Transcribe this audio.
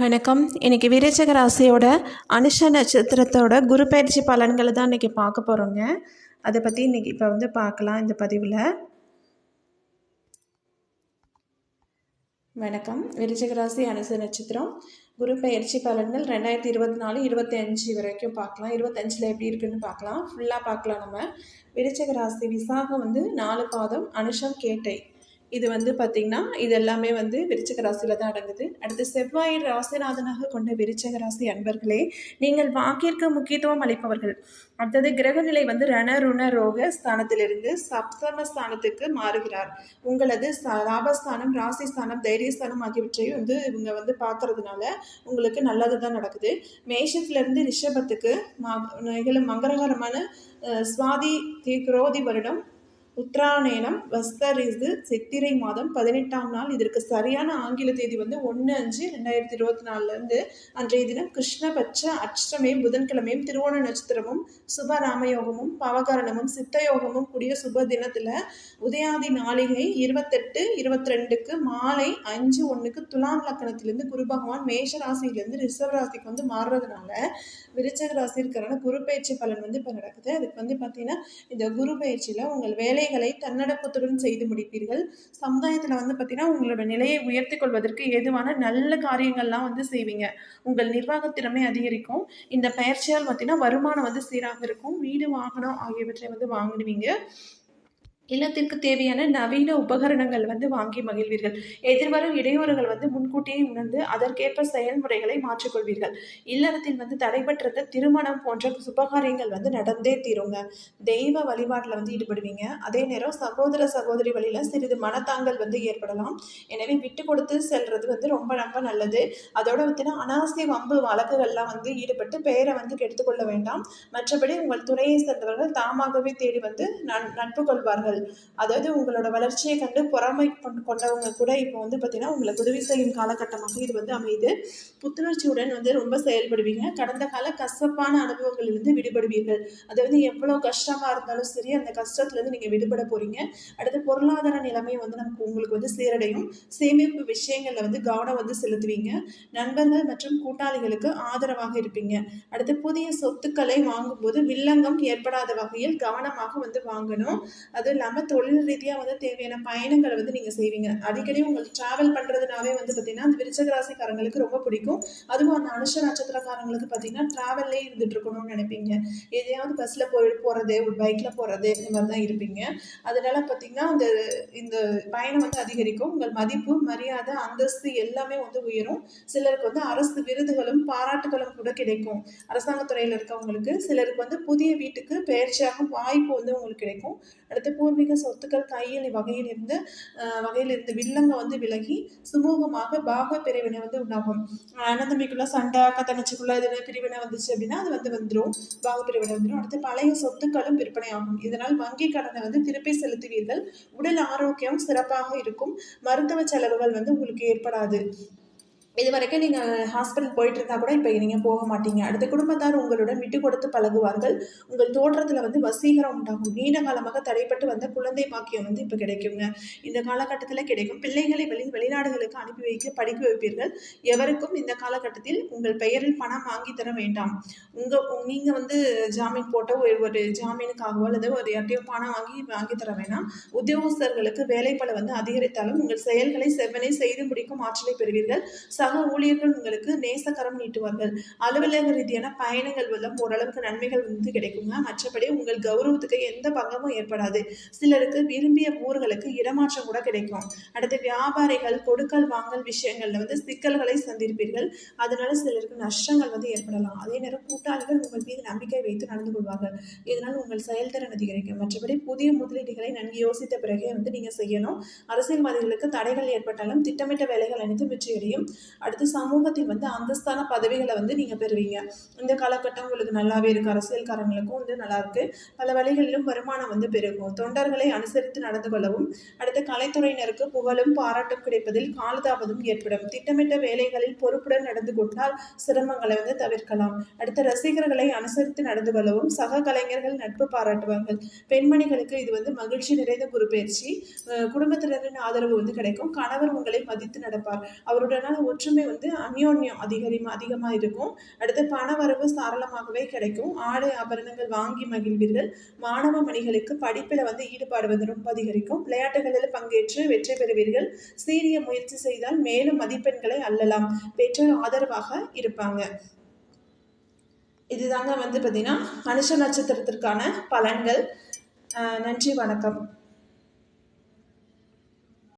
வணக்கம். இன்றைக்கி விருச்சிக ராசியோட அனுஷ நட்சத்திரத்தோட குரு பயிற்சி பலன்களை தான் இன்றைக்கி பார்க்க போகிறோங்க. அதை பற்றி இன்றைக்கி இப்போ பார்க்கலாம் இந்த பதிவில். வணக்கம். விருச்சிக ராசி அனுஷ நட்சத்திரம் குரு பயிற்சி பலன்கள் 2024-25 வரைக்கும் பார்க்கலாம். 25ல் எப்படி இருக்குன்னு பார்க்கலாம், ஃபுல்லாக பார்க்கலாம். நம்ம விருச்சிக ராசி விசாகம் 4 பாதம், அனுஷம் கேட்டை. இது பார்த்திங்கன்னா இது எல்லாமே விருச்சிக ராசியில் தான் அடங்குது. அடுத்து செவ்வாய் ராசிநாதனாக கொண்ட விருச்சிக ராசி அன்பர்களே, நீங்கள் வாக்கிற்கு முக்கியத்துவம் அளிப்பவர்கள். அடுத்தது கிரகநிலை ரண ருண ரோக ஸ்தானத்திலிருந்து சப்தம ஸ்தானத்துக்கு மாறுகிறார். உங்களது லாபஸ்தானம், ராசிஸ்தானம், தைரியஸ்தானம் ஆகியவற்றை இவங்க பார்க்கறதுனால உங்களுக்கு நல்லது தான் நடக்குது. மேஷத்திலிருந்து ரிஷபத்துக்கு நிகழும் மங்களகரமான சுவாதி குரோதி வருடம் உத்ராயணம் வஸ்தரிசு சித்திரை மாதம் 18ஆம் நாள். இதற்கு சரியான ஆங்கில தேதி 1/5/2024 அன்றைய தினம் கிருஷ்ணபட்ச அஷ்டமே புதன்கிழமையும் திருவோண நட்சத்திரமும் சுப ராமயோகமும் பவகரணமும் சித்தயோகமும் கூடிய சுப தினத்துல உதயாதி நாளிகை 28-22க்கு மாலை 5:01க்கு துலாம் லக்கணத்திலிருந்து குரு பகவான் மேஷ ராசியிலிருந்து ரிஷப ராசிக்கு மாறுறதுனால விருச்சிக ராசிக்கான குரு பயிற்சி பலன் இப்போ நடக்குது. அதுக்கு பார்த்தீங்கன்னா இந்த குரு பயிற்சியில உங்கள் வேலைகளை தன்னடக்கத்துடன் செய்து முடிப்பீர்கள். சமுதாயத்தில் பார்த்தீங்கன்னா உங்களோட நிலையை உயர்த்தி கொள்வதற்கு ஏதுவான நல்ல காரியங்கள்லாம் செய்வீங்க. உங்கள் நிர்வாக திறமை அதிகரிக்கும். இந்த பயிற்சியால் பார்த்தீங்கன்னா வருமானம் சீராக இருக்கும். வீடு வாகனம் ஆகியவற்றை வாங்குவீங்க. இல்லத்திற்கு தேவையான நவீன உபகரணங்கள் வாங்கி மகிழ்வீர்கள். எதிர்வரும் இடையூறுகள் முன்கூட்டியே உணர்ந்து அதற்கேற்ப செயல்முறைகளை மாற்றிக்கொள்வீர்கள். இல்லறத்தில் தடைபற்ற திருமணம் போன்ற சுபகாரியங்கள் நடந்தே தீருங்க. தெய்வ வழிபாட்டில் ஈடுபடுவீங்க. அதே நேரம் சகோதர சகோதரி வழியில் சிறிது மனத்தாங்கல் ஏற்படலாம். எனவே விட்டு கொடுத்து செல்றது ரொம்ப ரொம்ப நல்லது. அதோட அனாவசிய வம்பு வழக்குகள்லாம் ஈடுபட்டு பெயரை கெடுத்துக்கொள்ள வேண்டாம். மற்றபடி உங்கள் துறையை சேர்ந்தவர்கள் தாமாகவே தேடி நட்பு கொள்வார்கள். அதாவது உங்களோட வளர்ச்சியை கண்டு பொறாமை கொண்டவங்க கூட இப்போ பார்த்தீங்கன்னா உங்களுக்கு உதவி செய்யும் காலகட்டமாக இது அமையுது. புத்துணர்ச்சியுடன் ரொம்ப செயல்படுவீங்க. கடந்த கால கசப்பான அனுபவங்களிலிருந்து விடுபடுவீர்கள். அதாவது எவ்வளோ கஷ்டமாக இருந்தாலும் சரி, அந்த கஷ்டத்துலேருந்து நீங்கள் விடுபட போறீங்க. அடுத்து பொருளாதார நிலைமை நமக்கு உங்களுக்கு சீரடையும். சேமிப்பு விஷயங்களில் கவனம் செலுத்துவீங்க. நண்பர்கள் மற்றும் கூட்டாளிகளுக்கு ஆதரவாக இருப்பீங்க. அடுத்து புதிய சொத்துக்களை வாங்கும்போது வில்லங்கம் ஏற்படாத வகையில் கவனமாக வாங்கணும். அது இல்லாமல் தொழில் ரீதியாக தேவையான பயணங்களை நீங்கள் செய்வீங்க. அடிக்கடி உங்களுக்கு டிராவல் பண்ணுறதுனாவே பார்த்தீங்கன்னா அந்த விருச்சிக ராசிக்காரங்களுக்கு ரொம்ப பிடிக்கும். அதுவும் அந்த அனுஷ நட்சத்திரக்காரங்களுக்கு பார்த்தீங்கன்னா டிராவல்லே இருந்துட்டு இருக்கணும்னு நினைப்பீங்க. எதையாவது பஸ்ஸில் போகிறது, ஒரு பைக்கில் போகிறது, இந்த மாதிரி தான் இருப்பீங்க. அதனால பார்த்தீங்கன்னா இந்த பயணம் அதிகரிக்கும். உங்கள் மதிப்பு, மரியாதை, அந்தஸ்து எல்லாமே உயரும். சிலருக்கு அரசு விருதுகளும் பாராட்டுகளும் கூட கிடைக்கும். அரசாங்கத்துறையில் இருக்கவங்களுக்கு சிலருக்கு புதிய வீட்டுக்கு பெயர்ச்சியாகும் வாய்ப்பு உங்களுக்கு கிடைக்கும். அடுத்து பூர்வீக சொத்துக்கள் கையில் வகையிலிருந்து வில்லங்க விலகி சுமூகமாக பாக பிரிவினை உண்டாகும். அனந்தமிக்குள்ள சண்டை, அக்கா தங்கச்சிக்குள்ள இது பிரிவினை வந்துச்சு அப்படின்னா அது வந்துடும், பாக பிரிவினை வந்துடும். அடுத்து பழைய சொத்துக்களும் விற்பனை ஆகும். இதனால் வங்கி கடனை திருப்பி செலுத்துவீர்கள். உடல் ஆரோக்கியம் சிறப்பாக இருக்கும். மருத்துவ செலவுகள் உங்களுக்கு ஏற்படாது. இது வரைக்கும் நீங்கள் ஹாஸ்பிட்டல் போயிட்டு இருந்தால் கூட இப்போ நீங்கள் போக மாட்டீங்க. அடுத்த குடும்பத்தார் உங்களுடன் விட்டு கொடுத்து பழகுவார்கள். உங்கள் தோற்றத்தில் வசீகரம் உண்டாகும். நீண்ட காலமாக தடைப்பட்டு வந்த குழந்தை பாக்கியம் இப்போ கிடைக்குங்க. இந்த காலகட்டத்தில் கிடைக்கும். பிள்ளைகளை வெளிநாடுகளுக்கு அனுப்பி வைக்க படிக்க வைப்பீர்கள். எவருக்கும் இந்த காலகட்டத்தில் உங்கள் பெயரில் பணம் வாங்கி தர வேண்டாம். நீங்கள் ஜாமீன் போட்ட ஒரு ஜாமீனுக்காகவோ அல்லது ஒரு யார்ட்டையோ பணம் வாங்கி தர வேண்டாம். உத்தியோகஸ்தர்களுக்கு வேலைப்பளு அதிகரித்தாலும் உங்கள் செயல்களை செவ்வனே செய்து முடிக்கும் ஆற்றலை பெறுவீர்கள். சக ஊழியர்கள் உங்களுக்கு நேசக்கரம் நீட்டுவார்கள். அலுவலக ரீதியான பயணங்கள் ஓரளவுக்கு நன்மைகள் கிடைக்குங்க. மற்றபடி உங்கள் கௌரவத்துக்கு எந்த பங்கமும் ஏற்படாது. சிலருக்கு விரும்பிய ஊர்களுக்கு இடமாற்றம் கூட கிடைக்கும். அடுத்து வியாபாரிகள் கொடுக்கல் வாங்கல் விஷயங்கள்ல சிக்கல்களை சந்திப்பீர்கள். அதனால சிலருக்கு நஷ்டங்கள் ஏற்படலாம். அதே நேரம் கூட்டாளிகள் உங்கள் மீது நம்பிக்கை வைத்து நடந்து கொள்வார்கள். இதனால் உங்கள் செயல்திறன் அதிகரிக்கும். மற்றபடி புதிய முதலீடுகளை நன்கு யோசித்த பிறகே நீங்க செய்யணும். அரசியல்வாதிகளுக்கு தடைகள் ஏற்பட்டாலும் திட்டமிட்ட வேலைகள் அனைத்தும் வெற்றியடையும். அடுத்து சமூகத்தில் அந்தஸ்தான பதவிகளை நீங்கள் பெறுவீங்க. இந்த காலகட்டம் உங்களுக்கு நல்லாவே இருக்கு. அரசியல்காரங்களுக்கும் நல்லா இருக்கு. பல வழிகளிலும் வருமானம் பெருகும். தொண்டர்களை அனுசரித்து நடந்து கொள்ளவும். அடுத்து கலைத்துறையினருக்கு புகழும் பாராட்டும் கிடைப்பதில் காலதாமதம் ஏற்படும். திட்டமிட்ட வேலைகளில் பொறுப்புடன் நடந்து கொண்டால் சிரமங்களை தவிர்க்கலாம். அடுத்த ரசிகர்களை அனுசரித்து நடந்து கொள்ளவும். சக கலைஞர்கள் நட்பு பாராட்டுவார்கள். பெண்மணிகளுக்கு இது மகிழ்ச்சி நிறைந்த குரு பயிற்சி. குடும்பத்தினரின் ஆதரவு கிடைக்கும். கணவர் உங்களை மதித்து நடப்பார். அவருடனான ஒற்று ஒற்றுமை வந்து அந்யோன்யம் அதிகமாக இருக்கும். அடுத்து பணவரவு சாரளமாகவே கிடைக்கும். ஆடை ஆபரணங்கள் வாங்கி மகிழ்வீர்கள். மாணவ மணிகளுக்கு படிப்பில் வந்து ஈடுபாடு வந்து ரொம்ப அதிகரிக்கும். விளையாட்டுகளில் பங்கேற்று வெற்றி பெறுவீர்கள். சீரிய முயற்சி செய்தால் மேலும் மதிப்பெண்களை அள்ளலாம். பெற்றோர் ஆதரவாக இருப்பாங்க. இதுதாங்க வந்து பார்த்தீங்கன்னா அனுஷ நட்சத்திரத்திற்கான பலன்கள். நன்றி, வணக்கம்.